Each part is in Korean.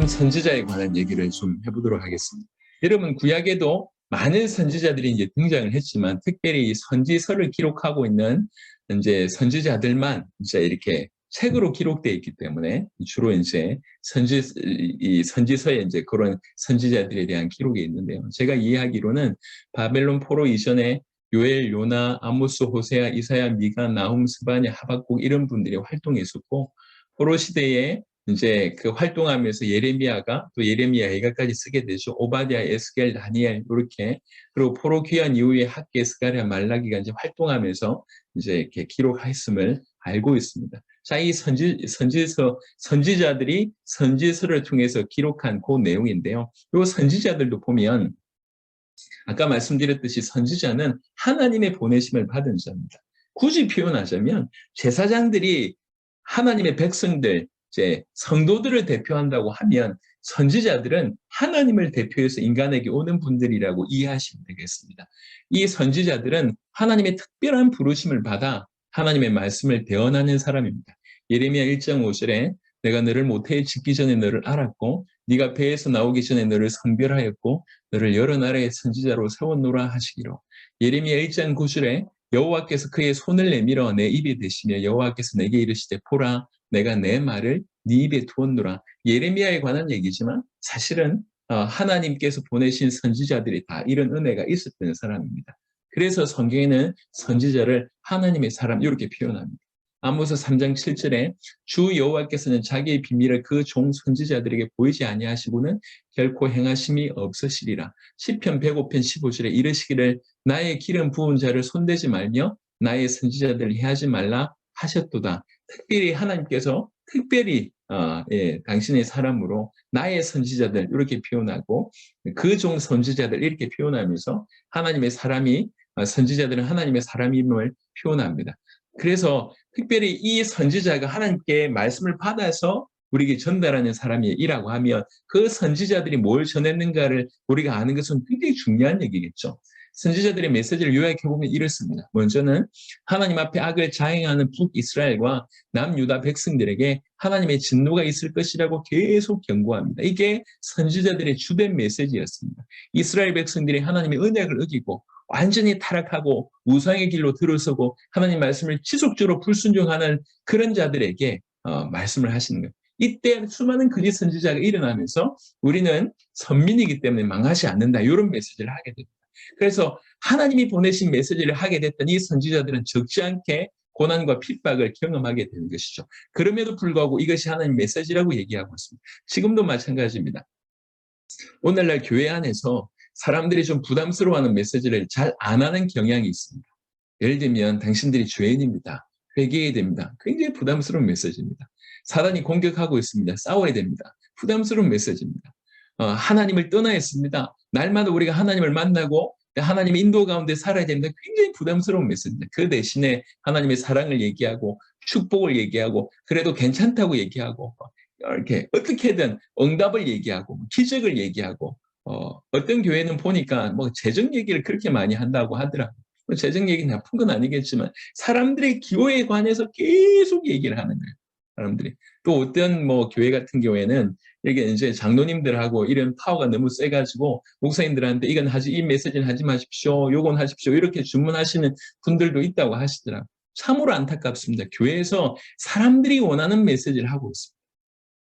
참 선지자에 관한 얘기를 좀 해보도록 하겠습니다. 여러분, 구약에도 많은 선지자들이 이제 등장을 했지만, 특별히 선지서를 기록하고 있는 이제 선지자들만 이제 이렇게 책으로 기록되어 있기 때문에 주로 이제 이 선지서에 이제 그런 선지자들에 대한 기록이 있는데요. 제가 이해하기로는 바벨론 포로 이전에 요엘, 요나, 아모스, 호세아, 이사야, 미가, 나훔, 스바냐, 하박국 이런 분들이 활동했었고, 포로 시대에 이제 그 활동하면서 예레미야 애가까지 쓰게 되죠. 오바댜, 에스겔, 다니엘 이렇게. 그리고 포로 귀환 이후에 학계, 스가랴, 말라기가 이제 활동하면서 이제 이렇게 기록했음을 알고 있습니다. 자, 이 선지자들이 선지서를 통해서 기록한 그 내용인데요. 이 선지자들도 보면 아까 말씀드렸듯이 선지자는 하나님의 보내심을 받은 자입니다. 굳이 표현하자면 제사장들이 하나님의 백성들, 이제 성도들을 대표한다고 하면 선지자들은 하나님을 대표해서 인간에게 오는 분들이라고 이해하시면 되겠습니다. 이 선지자들은 하나님의 특별한 부르심을 받아 하나님의 말씀을 대언하는 사람입니다. 예레미야 1장 5절에 내가 너를 모태에 짓기 전에 너를 알았고 네가 배에서 나오기 전에 너를 선별하였고 너를 여러 나라의 선지자로 세웠노라 하시기로. 예레미야 1장 9절에 여호와께서 그의 손을 내밀어 내 입에 대시며 여호와께서 내게 이르시되 보라 내가 내 말을 네 입에 두었노라. 예레미야에 관한 얘기지만 사실은 하나님께서 보내신 선지자들이 다 이런 은혜가 있었던 사람입니다. 그래서 성경에는 선지자를 하나님의 사람 이렇게 표현합니다. 아모스 3장 7절에 주 여호와께서는 자기의 비밀을 그 종 선지자들에게 보이지 아니하시고는 결코 행하심이 없으시리라. 시편 105편 15절에 이르시기를 나의 기름 부은 자를 손대지 말며 나의 선지자들을 해하지 말라 하셨도다. 특별히 하나님께서 특별히 당신의 사람으로 나의 선지자들 이렇게 표현하고 그 종 선지자들 이렇게 표현하면서 하나님의 사람이 선지자들은 하나님의 사람임을 표현합니다. 그래서 특별히 이 선지자가 하나님께 말씀을 받아서 우리에게 전달하는 사람이라고 하면 그 선지자들이 뭘 전했는가를 우리가 아는 것은 굉장히 중요한 얘기겠죠. 선지자들의 메시지를 요약해보면 이렇습니다. 먼저는 하나님 앞에 악을 자행하는 북이스라엘과 남유다 백성들에게 하나님의 진노가 있을 것이라고 계속 경고합니다. 이게 선지자들의 주된 메시지였습니다. 이스라엘 백성들이 하나님의 은혜를 어기고 완전히 타락하고 우상의 길로 들어서고 하나님 말씀을 지속적으로 불순종하는 그런 자들에게 말씀을 하시는 거예요. 이때 수많은 거짓 선지자가 일어나면서 우리는 선민이기 때문에 망하지 않는다. 이런 메시지를 하게 됩니다. 그래서 하나님이 보내신 메시지를 하게 됐던 이 선지자들은 적지 않게 고난과 핍박을 경험하게 되는 것이죠. 그럼에도 불구하고 이것이 하나님 메시지라고 얘기하고 있습니다. 지금도 마찬가지입니다. 오늘날 교회 안에서 사람들이 좀 부담스러워하는 메시지를 잘 안 하는 경향이 있습니다. 예를 들면 당신들이 죄인입니다. 회개해야 됩니다. 굉장히 부담스러운 메시지입니다. 사단이 공격하고 있습니다. 싸워야 됩니다. 부담스러운 메시지입니다. 하나님을 떠나야 했습니다. 날마다 우리가 하나님을 만나고 하나님의 인도 가운데 살아야 됩니다. 굉장히 부담스러운 메시지입니다. 그 대신에 하나님의 사랑을 얘기하고 축복을 얘기하고 그래도 괜찮다고 얘기하고 이렇게 어떻게든 응답을 얘기하고 기적을 얘기하고 어떤 교회는 보니까 뭐 재정 얘기를 그렇게 많이 한다고 하더라고요. 재정 얘기는 나쁜 건 아니겠지만 사람들의 기호에 관해서 계속 얘기를 하는 거예요. 사람들이. 또 어떤 뭐 교회 같은 경우에는 이게 이제 장로님들하고 이런 파워가 너무 세가지고 목사님들한테 이 메시지는 하지 마십시오. 요건 하십시오. 이렇게 주문하시는 분들도 있다고 하시더라고요. 참으로 안타깝습니다. 교회에서 사람들이 원하는 메시지를 하고 있습니다.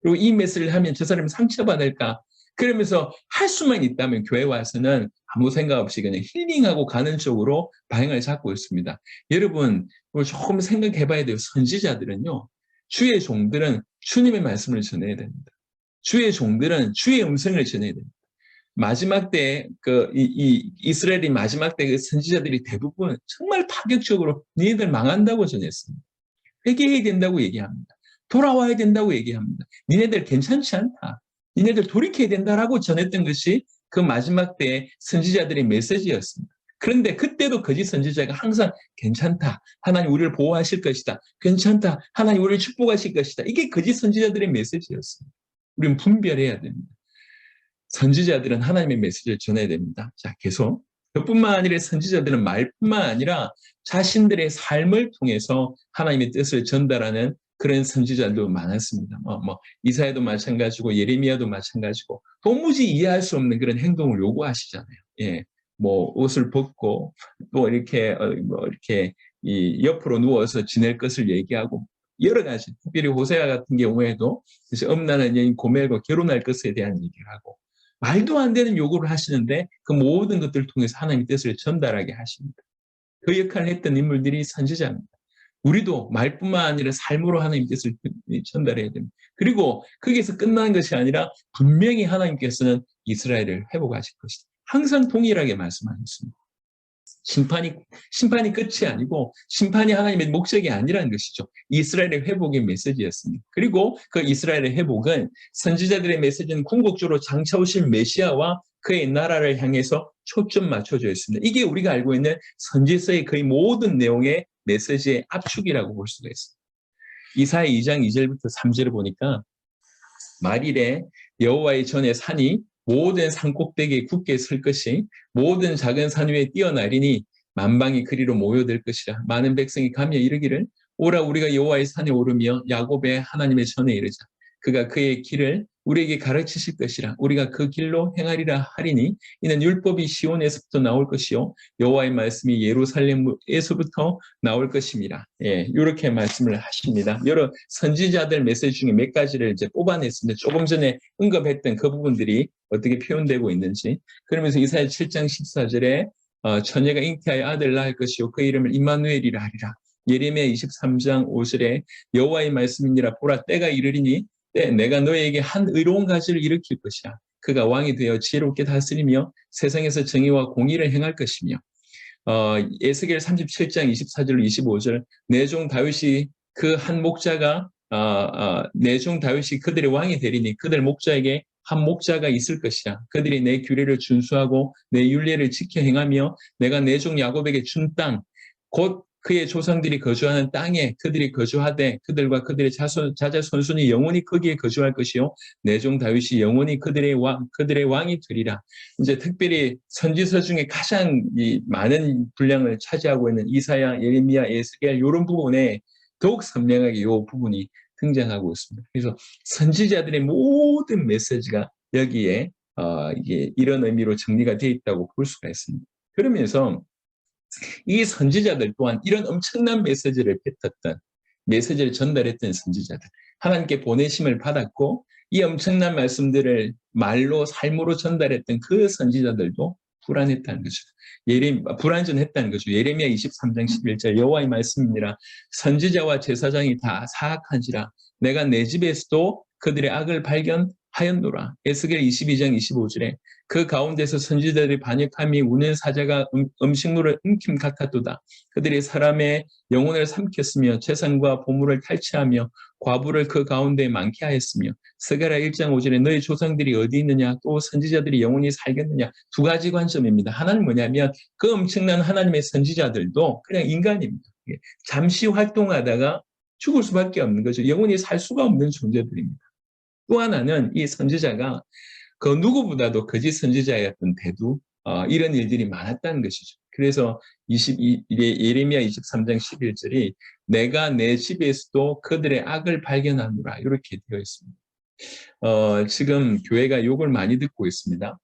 그리고 이 메시지를 하면 저 사람이 상처받을까? 그러면서 할 수만 있다면 교회 와서는 아무 생각 없이 그냥 힐링하고 가는 쪽으로 방향을 잡고 있습니다. 여러분, 조금 생각해 봐야 돼요. 선지자들은요, 주의 종들은 주님의 말씀을 전해야 됩니다. 주의 종들은 주의 음성을 전해야 됩니다. 마지막 때, 이스라엘이 마지막 때 그 선지자들이 대부분 정말 파격적으로 니네들 망한다고 전했습니다. 회개해야 된다고 얘기합니다. 돌아와야 된다고 얘기합니다. 니네들 괜찮지 않다. 니네들 돌이켜야 된다라고 전했던 것이 그 마지막 때의 선지자들의 메시지였습니다. 그런데 그때도 거짓 선지자가 항상 괜찮다. 하나님 우리를 보호하실 것이다. 괜찮다. 하나님 우리를 축복하실 것이다. 이게 거짓 선지자들의 메시지였습니다. 우리는 분별해야 됩니다. 선지자들은 하나님의 메시지를 전해야 됩니다. 자, 계속. 그뿐만 아니라 선지자들은 말뿐만 아니라 자신들의 삶을 통해서 하나님의 뜻을 전달하는 그런 선지자들도 많았습니다. 이사야도 마찬가지고 예레미야도 마찬가지고 도무지 이해할 수 없는 그런 행동을 요구하시잖아요. 예, 옷을 벗고 또 이렇게 이 옆으로 누워서 지낼 것을 얘기하고 여러 가지, 특별히 호세아 같은 경우에도 음란한 여인 고멜과 결혼할 것에 대한 얘기를 하고 말도 안 되는 요구를 하시는데 그 모든 것들을 통해서 하나님의 뜻을 전달하게 하십니다. 그 역할을 했던 인물들이 선지자입니다. 우리도 말뿐만 아니라 삶으로 하나님의 뜻을 전달해야 됩니다. 그리고 거기에서 끝나는 것이 아니라 분명히 하나님께서는 이스라엘을 회복하실 것이다. 항상 동일하게 말씀하셨습니다. 심판이 끝이 아니고 심판이 하나님의 목적이 아니라는 것이죠. 이스라엘의 회복의 메시지였습니다. 그리고 그 이스라엘의 회복은 선지자들의 메시지는 궁극적으로 장차 오실 메시아와 그의 나라를 향해서 초점 맞춰져 있습니다. 이게 우리가 알고 있는 선지서의 거의 모든 내용의 메시지의 압축이라고 볼 수가 있습니다. 이사야 2장 2절부터 3절을 보니까 말일에 여호와의 전에 산이 모든 산꼭대기에 굳게 설 것이 모든 작은 산 위에 뛰어나리니 만방이 그리로 모여들 것이라. 많은 백성이 가며 이르기를 오라 우리가 여호와의 산에 오르며 야곱의 하나님의 전에 이르자. 그가 그의 길을 우리에게 가르치실 것이라. 우리가 그 길로 행하리라 하리니 이는 율법이 시온에서부터 나올 것이요 여호와의 말씀이 예루살렘에서부터 나올 것입니다. 예, 이렇게 말씀을 하십니다. 여러 선지자들 메시지 중에 몇 가지를 이제 뽑아냈습니다. 조금 전에 언급했던 그 부분들이 어떻게 표현되고 있는지. 그러면서 이사야 7장 14절에 처녀가 잉태하여 아들 낳을 것이요 그 이름을 임마누엘이라 하리라. 예레미야 23장 5절에 여호와의 말씀이니라 보라 때가 이르리니 내가 너에게 한 의로운 가지를 일으킬 것이야. 그가 왕이 되어 지혜롭게 다스리며 세상에서 정의와 공의를 행할 것이며 에스겔 37장 24절 25절 내 종 다윗이 그 한 목자가 내 종 다윗이 그들의 왕이 되리니 그들 목자에게 한 목자가 있을 것이야. 그들이 내 규례를 준수하고 내 율례를 지켜 행하며 내가 내 종 야곱에게 준 땅 곧 그의 조상들이 거주하는 땅에 그들이 거주하되 그들과 그들의 자손순이 영원히 거기에 거주할 것이요 내 종 다윗이 영원히 그들의 왕이 되리라. 이제 특별히 선지서 중에 가장 많은 분량을 차지하고 있는 이사야, 예레미야, 에스겔 이런 부분에 더욱 선명하게 이 부분이 등장하고 있습니다. 그래서 선지자들의 모든 메시지가 여기에 이게 이런 의미로 정리가 되어 있다고 볼 수가 있습니다. 그러면서 이 선지자들 또한 이런 엄청난 메시지를 뱉었던, 메시지를 전달했던 선지자들, 하나님께 보내심을 받았고 이 엄청난 말씀들을 말로 삶으로 전달했던 그 선지자들도 불안했다는 거죠. 불안전했다는 거죠. 예레미야 23장 11절 여호와의 말씀이니라 선지자와 제사장이 다 사악한지라 내가 내 집에서도 그들의 악을 발견하였노라. 에스겔 22장 25절에 그 가운데서 선지자들이 반역함이 우는 사자가 음식물을 움킴 같았도다. 그들이 사람의 영혼을 삼켰으며 재산과 보물을 탈취하며 과부를 그 가운데 많게 하였으며 스가랴 1장 5절에 너희 조상들이 어디 있느냐 또 선지자들이 영원히 살겠느냐. 두 가지 관점입니다. 하나는 뭐냐면 그 엄청난 하나님의 선지자들도 그냥 인간입니다. 잠시 활동하다가 죽을 수밖에 없는 거죠. 영원히 살 수가 없는 존재들입니다. 또 하나는 이 선지자가 그 누구보다도 거짓 선지자였던 대두 이런 일들이 많았다는 것이죠. 그래서 예레미야 23장 11절이 내가 내 집에서도 그들의 악을 발견하노라 이렇게 되어 있습니다. 지금 교회가 욕을 많이 듣고 있습니다.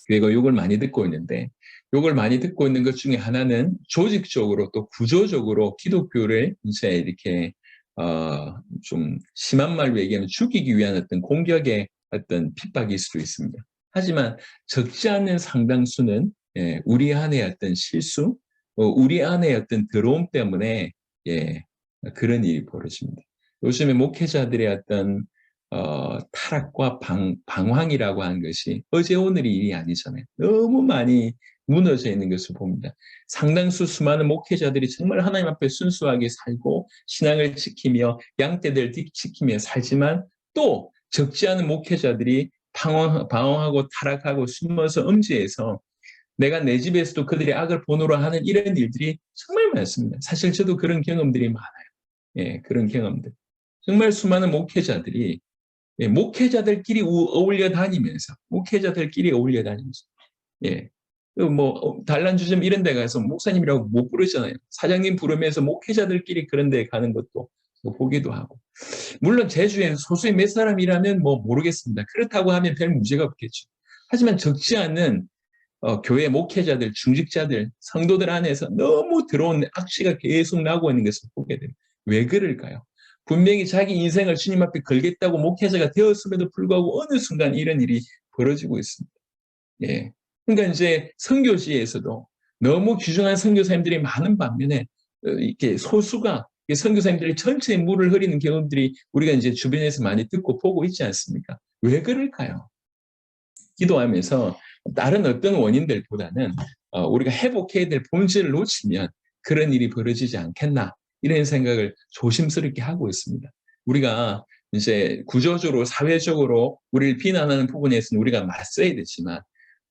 교회가 욕을 많이 듣고 있는데 욕을 많이 듣고 있는 것 중에 하나는 조직적으로 또 구조적으로 기독교를 이제 이렇게 좀 심한 말로 얘기하면 죽이기 위한 어떤 공격의 어떤 핍박일 수도 있습니다. 하지만 적지 않은 상당수는 우리 안의 어떤 실수, 우리 안의 어떤 더러움 때문에 그런 일이 벌어집니다. 요즘에 목회자들의 어떤 타락과 방황이라고 하는 것이 어제 오늘의 일이 아니잖아요. 너무 많이 무너져 있는 것을 봅니다. 상당수 수많은 목회자들이 정말 하나님 앞에 순수하게 살고 신앙을 지키며 양떼들 지키며 살지만 또 적지 않은 목회자들이 방황하고 타락하고 숨어서 음지에서 내가 내 집에서도 그들의 악을 본으로 하는 이런 일들이 정말 많습니다. 사실 저도 그런 경험들이 많아요. 그런 경험들. 정말 수많은 목회자들이 목회자들끼리 어울려 다니면서 단란주점 이런 데 가서 목사님이라고 못 부르잖아요. 사장님 부르면서 목회자들끼리 그런 데 가는 것도 보기도 하고. 물론 제주에 소수의 몇 사람이라면 뭐 모르겠습니다. 그렇다고 하면 별 문제가 없겠죠. 하지만 적지 않은 교회 목회자들, 중직자들, 성도들 안에서 너무 들어온 악취가 계속 나고 있는 것을 보게 됩니다. 왜 그럴까요? 분명히 자기 인생을 주님 앞에 걸겠다고 목회자가 되었음에도 불구하고 어느 순간 이런 일이 벌어지고 있습니다. 예. 그러니까 이제 선교지에서도 너무 귀중한 선교사님들이 많은 반면에 이렇게 소수가 선교사님들이 전체에 물을 흐리는 경험들이 우리가 이제 주변에서 많이 듣고 보고 있지 않습니까? 왜 그럴까요? 기도하면서 다른 어떤 원인들보다는 우리가 회복해야 될 본질을 놓치면 그런 일이 벌어지지 않겠나 이런 생각을 조심스럽게 하고 있습니다. 우리가 이제 구조적으로 사회적으로 우리를 비난하는 부분에서는 우리가 맞서야 되지만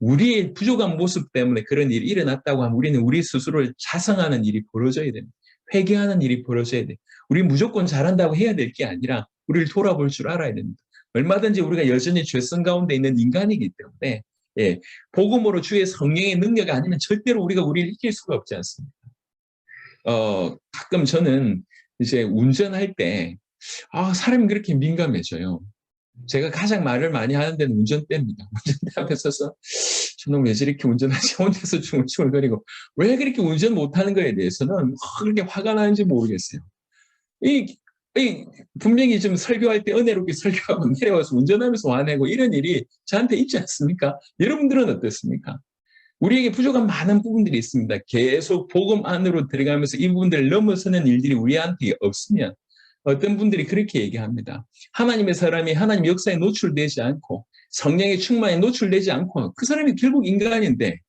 우리의 부족한 모습 때문에 그런 일이 일어났다고 하면 우리는 우리 스스로를 자성하는 일이 벌어져야 됩니다. 회개하는 일이 벌어져야 돼. 우리 무조건 잘한다고 해야 될 게 아니라 우리를 돌아볼 줄 알아야 됩니다. 얼마든지 우리가 여전히 죄성 가운데 있는 인간이기 때문에 예, 복음으로 주의 성령의 능력이 아니면 절대로 우리가 우리를 이길 수가 없지 않습니까? 가끔 저는 이제 운전할 때 사람이 그렇게 민감해져요. 제가 가장 말을 많이 하는 데는 운전대입니다. 운전대 앞에 서서 저놈 왜 저렇게 운전하지? 혼자서 중얼중얼거리고 왜 그렇게 운전 못하는 거에 대해서는 그렇게 화가 나는지 모르겠어요. 이 분명히 좀 설교할 때 은혜롭게 설교하고 내려와서 운전하면서 화내고 이런 일이 저한테 있지 않습니까? 여러분들은 어떻습니까? 우리에게 부족한 많은 부분들이 있습니다. 계속 복음 안으로 들어가면서 이 부분들을 넘어서는 일들이 우리한테 없으면 어떤 분들이 그렇게 얘기합니다. 하나님의 사람이 하나님 역사에 노출되지 않고 성령의 충만에 노출되지 않고 그 사람이 결국 인간인데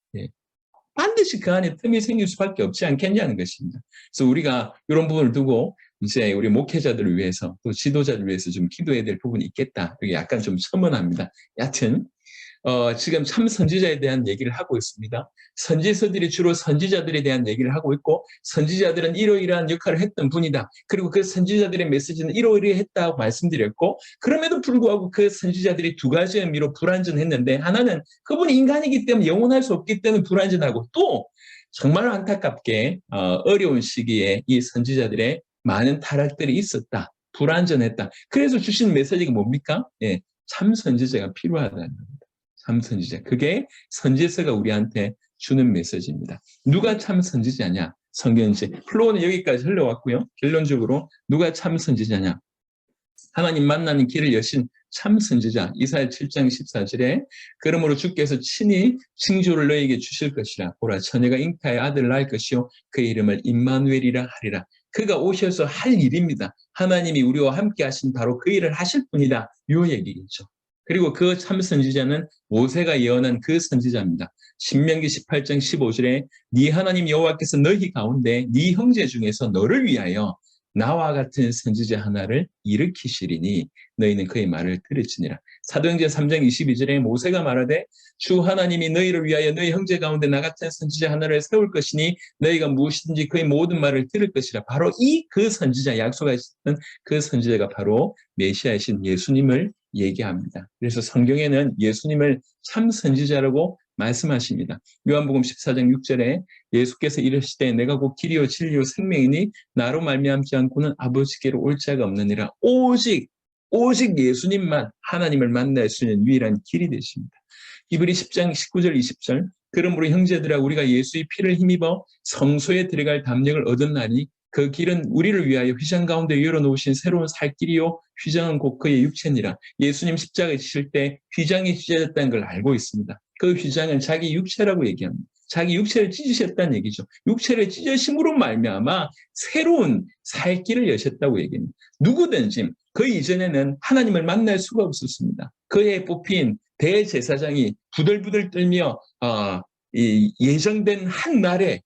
반드시 그 안에 틈이 생길 수밖에 없지 않겠냐는 것입니다. 그래서 우리가 이런 부분을 두고 이제 우리 목회자들을 위해서 또 지도자들을 위해서 좀 기도해야 될 부분이 있겠다. 이게 약간 좀 첨언합니다. 여하튼 지금 참 선지자에 대한 얘기를 하고 있습니다. 선지서들이 주로 선지자들에 대한 얘기를 하고 있고 선지자들은 이러이러한 역할을 했던 분이다. 그리고 그 선지자들의 메시지는 이러이러했다고 말씀드렸고 그럼에도 불구하고 그 선지자들이 두 가지 의미로 불완전했는데 하나는 그분이 인간이기 때문에 영원할 수 없기 때문에 불완전하고 또 정말 안타깝게 어려운 시기에 이 선지자들의 많은 타락들이 있었다. 불완전했다. 그래서 주신 메시지가 뭡니까? 예, 참 선지자가 필요하다는 겁니다. 참 선지자. 그게 선지서가 우리한테 주는 메시지입니다. 누가 참 선지자냐? 성경지. 플로우는 여기까지 흘러왔고요. 결론적으로 누가 참 선지자냐? 하나님 만나는 길을 여신 참 선지자. 이사야 7장 14절에 그러므로 주께서 친히 징조를 너에게 주실 것이라. 보라 처녀가 잉타의 아들을 낳을 것이요 그의 이름을 임마누엘이라 하리라. 그가 오셔서 할 일입니다. 하나님이 우리와 함께 하신 바로 그 일을 하실 분이다. 요 얘기겠죠. 그리고 그 참 선지자는 모세가 예언한 그 선지자입니다. 신명기 18장 15절에 네 하나님 여호와께서 너희 가운데 네 형제 중에서 너를 위하여 나와 같은 선지자 하나를 일으키시리니 너희는 그의 말을 들을지니라. 사도행전 3장 22절에 모세가 말하되 주 하나님이 너희를 위하여 너희 형제 가운데 나 같은 선지자 하나를 세울 것이니 너희가 무엇이든지 그의 모든 말을 들을 것이라. 바로 그 선지자 약속하셨던 그 선지자가 바로 메시아이신 예수님을 얘기합니다. 그래서 성경에는 예수님을 참 선지자라고 말씀하십니다. 요한복음 14장 6절에 예수께서 이르시되 내가 곧 길이요 진리요 생명이니 나로 말미암지 않고는 아버지께로 올 자가 없느니라. 오직 예수님만 하나님을 만날 수 있는 유일한 길이 되십니다. 히브리 10장 19절 20절 그러므로 형제들아 우리가 예수의 피를 힘입어 성소에 들어갈 담력을 얻었나니 그 길은 우리를 위하여 휘장 가운데 열어놓으신 새로운 살 길이요 휘장은 곧 그의 육체니라. 예수님 십자가에 지실 때 휘장이 찢어졌다는 걸 알고 있습니다. 그 휘장은 자기 육체라고 얘기합니다. 자기 육체를 찢으셨다는 얘기죠. 육체를 찢으심으로 말미암아 새로운 살 길을 여셨다고 얘기합니다. 누구든지 그 이전에는 하나님을 만날 수가 없었습니다. 그에 뽑힌 대제사장이 부들부들 떨며 예정된 한 날에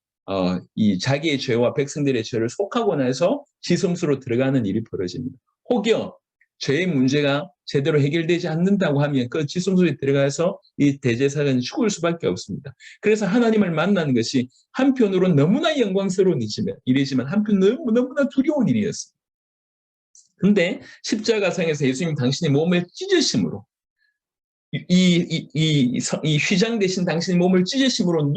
이 자기의 죄와 백성들의 죄를 속하고 나서 지성소로 들어가는 일이 벌어집니다. 혹여 죄의 문제가 제대로 해결되지 않는다고 하면 그 지성소에 들어가서 이 대제사장은 죽을 수밖에 없습니다. 그래서 하나님을 만나는 것이 한편으로는 너무나 영광스러운 일이지만 한편 너무나 두려운 일이었습니다. 근데 십자가상에서 예수님 당신의 몸을 찢으심으로 이 휘장 대신 당신의 몸을 찢으심으로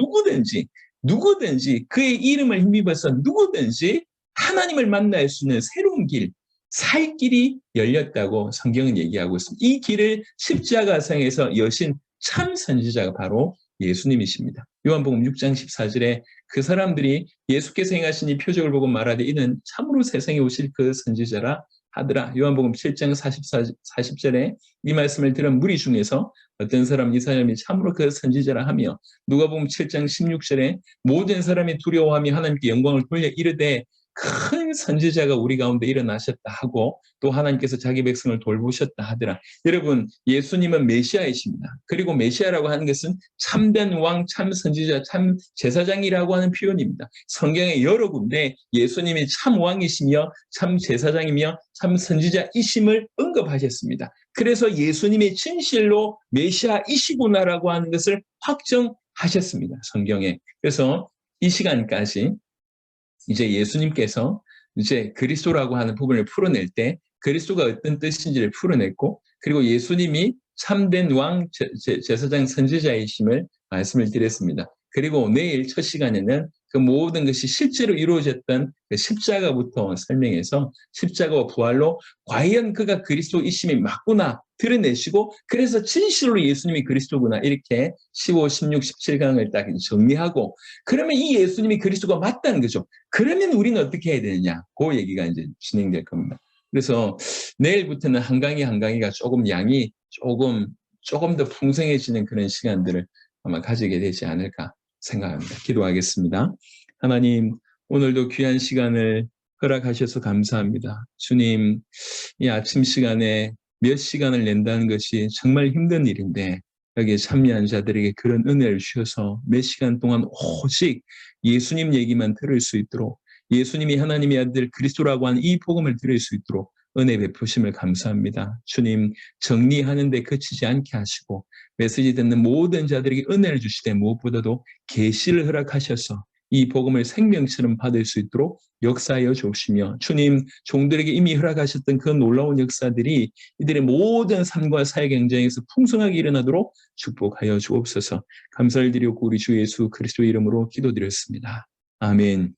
누구든지 그의 이름을 힘입어서 누구든지 하나님을 만날 수 있는 새로운 길, 살 길이 열렸다고 성경은 얘기하고 있습니다. 이 길을 십자가상에서 여신 참 선지자가 바로 예수님이십니다. 요한복음 6장 14절에 그 사람들이 예수께서 행하신 이 표적을 보고 말하되 이는 참으로 세상에 오실 그 선지자라 하더라. 요한복음 7장 40절에 이 말씀을 들은 무리 중에서 어떤 사람 이 사람이 참으로 그 선지자라 하며 누가복음 7장 16절에 모든 사람이 두려워하며 하나님께 영광을 돌려 이르되 큰 선지자가 우리 가운데 일어나셨다 하고 또 하나님께서 자기 백성을 돌보셨다 하더라. 여러분, 예수님은 메시아이십니다. 그리고 메시아라고 하는 것은 참된 왕, 참 선지자, 참 제사장이라고 하는 표현입니다. 성경에 여러 군데 예수님이 참 왕이시며 참 제사장이며 참 선지자이심을 언급하셨습니다. 그래서 예수님이 진실로 메시아이시구나라고 하는 것을 확정하셨습니다. 성경에. 그래서 이 시간까지 이제 예수님께서 이제 그리스도라고 하는 부분을 풀어낼 때 그리스도가 어떤 뜻인지를 풀어냈고 그리고 예수님이 참된 왕 제사장 선지자이심을 말씀을 드렸습니다. 그리고 내일 첫 시간에는 그 모든 것이 실제로 이루어졌던 그 십자가부터 설명해서 십자가와 부활로 과연 그가 그리스도이심이 맞구나 드러내시고 그래서 진실로 예수님이 그리스도구나 이렇게 15, 16, 17강을 딱 정리하고 그러면 이 예수님이 그리스도가 맞다는 거죠. 그러면 우리는 어떻게 해야 되느냐 그 얘기가 이제 진행될 겁니다. 그래서 내일부터는 한 강의 한 강의가 조금 양이 조금 더 풍성해지는 그런 시간들을 아마 가지게 되지 않을까 생각합니다. 기도하겠습니다. 하나님, 오늘도 귀한 시간을 허락하셔서 감사합니다. 주님, 이 아침 시간에 몇 시간을 낸다는 것이 정말 힘든 일인데 여기에 참여한 자들에게 그런 은혜를 주셔서 몇 시간 동안 오직 예수님 얘기만 들을 수 있도록 예수님이 하나님의 아들 그리스도라고 하는 이 복음을 들을 수 있도록 은혜 베푸심을 감사합니다. 주님, 정리하는 데 그치지 않게 하시고 메시지 듣는 모든 자들에게 은혜를 주시되 무엇보다도 계시를 허락하셔서 이 복음을 생명처럼 받을 수 있도록 역사하여 주시며 주님, 종들에게 이미 허락하셨던 그 놀라운 역사들이 이들의 모든 삶과 사역 현장에서 풍성하게 일어나도록 축복하여 주옵소서. 감사를 드리고 우리 주 예수 그리스도 이름으로 기도드렸습니다. 아멘.